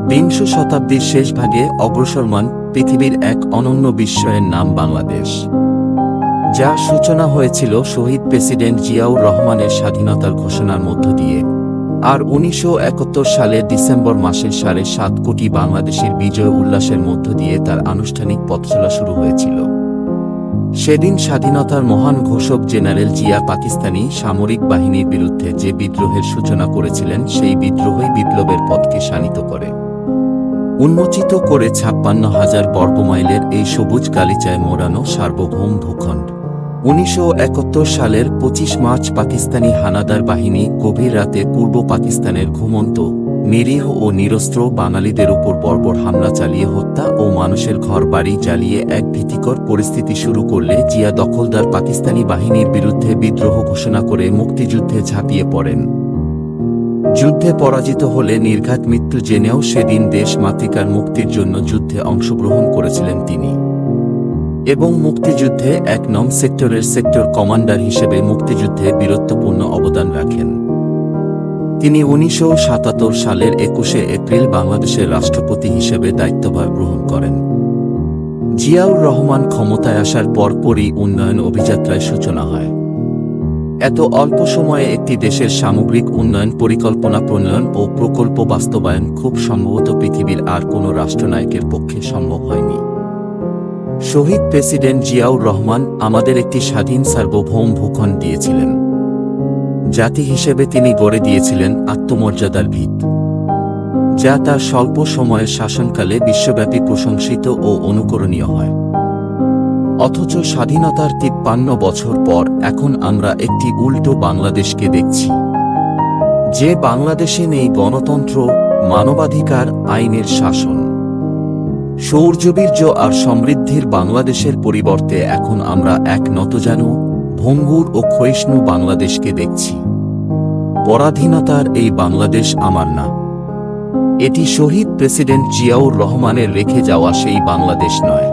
বিংশ শতাব্দীর শেষ ভাগে অগ্রসরমান পৃথিবীর এক অনন্য বিস্ময়ের নাম বাংলাদেশ, যার সূচনা হয়েছিল শহীদ প্রেসিডেন্ট জিয়াউর রহমানের স্বাধীনতার ঘোষণার মধ্য দিয়ে, আর 1971 সালের ডিসেম্বর মাসে 7.5 কোটি বাংলাদেশের বিজয় উল্লাসের মধ্য দিয়ে তার আনুষ্ঠানিক পথচলা শুরু হয়েছিল। সেদিন স্বাধীনতার মহান ঘোষক জেনারেল জিয়া পাকিস্তানি সামরিক বাহিনীর বিরুদ্ধে যে বিদ্রোহের সূচনা করেছিলেন, সেই বিদ্রোহই বিপ্লবের পথকে শানিত করে, উন্মোচিত করে 56,000 বর্গমাইলের এই সবুজ গালিচায় মোড়ানো সার্বভৌম ভূখণ্ড। 1971 সালের 25 মার্চ পাকিস্তানি হানাদার বাহিনী গভীর রাতে পূর্ব পাকিস্তানের ঘুমন্ত, নিরীহ ও নিরস্ত্র বাঙালিদের উপর বর্বর হামলা চালিয়ে হত্যা ও মানুষের ঘর বাড়ি জ্বালিয়ে এক ভীতিকর পরিস্থিতি শুরু করলে জিয়া দখলদার পাকিস্তানি বাহিনীর বিরুদ্ধে বিদ্রোহ ঘোষণা করে মুক্তিযুদ্ধে ঝাঁপিয়ে পড়েন। যুদ্ধে পরাজিত হলে নির্ঘাত মৃত্যু জেনেও সেদিন দেশ মাতৃকার মুক্তির জন্য যুদ্ধে অংশগ্রহণ করেছিলেন তিনি, এবং মুক্তিযুদ্ধে 1 নং সেক্টরের সেক্টর কমান্ডার হিসেবে মুক্তিযুদ্ধে বীরত্বপূর্ণ অবদান রাখেন। তিনি 1977 সালের 21শে এপ্রিল বাংলাদেশের রাষ্ট্রপতি হিসেবে দায়িত্বভার গ্রহণ করেন। জিয়াউর রহমান ক্ষমতায় আসার পরপরই উন্নয়ন অভিযাত্রায় সূচনা হয়। এত অল্প সময়ে একটি দেশের সামগ্রিক উন্নয়ন পরিকল্পনা প্রণয়ন ও প্রকল্প বাস্তবায়ন খুব সম্ভবত পৃথিবীর আর কোনো রাষ্ট্রনায়কের পক্ষে সম্ভব হয়নি। শহীদ প্রেসিডেন্ট জিয়াউর রহমান আমাদের একটি স্বাধীন সার্বভৌম ভূখণ্ড দিয়েছিলেন। জাতি হিসেবে তিনি গড়ে দিয়েছিলেন আত্মমর্যাদার ভিত, যা তার স্বল্প সময়ের শাসনকালে বিশ্বব্যাপী প্রশংসিত ও অনুকরণীয় হয়। অথচ স্বাধীনতার 53 বছর পর এখন আমরা একটি উল্টো বাংলাদেশকে দেখছি, যে বাংলাদেশে নেই গণতন্ত্র, মানবাধিকার, আইনের শাসন। শৌর্যবীর্য আর সমৃদ্ধির বাংলাদেশের পরিবর্তে এখন আমরা এক নতজানু, ভঙ্গুর ও ক্ষয়িষ্ণু বাংলাদেশকে দেখছি। পরাধীনতার এই বাংলাদেশ আমার না, এটি শহীদ প্রেসিডেন্ট জিয়াউর রহমানের রেখে যাওয়া সেই বাংলাদেশ নয়।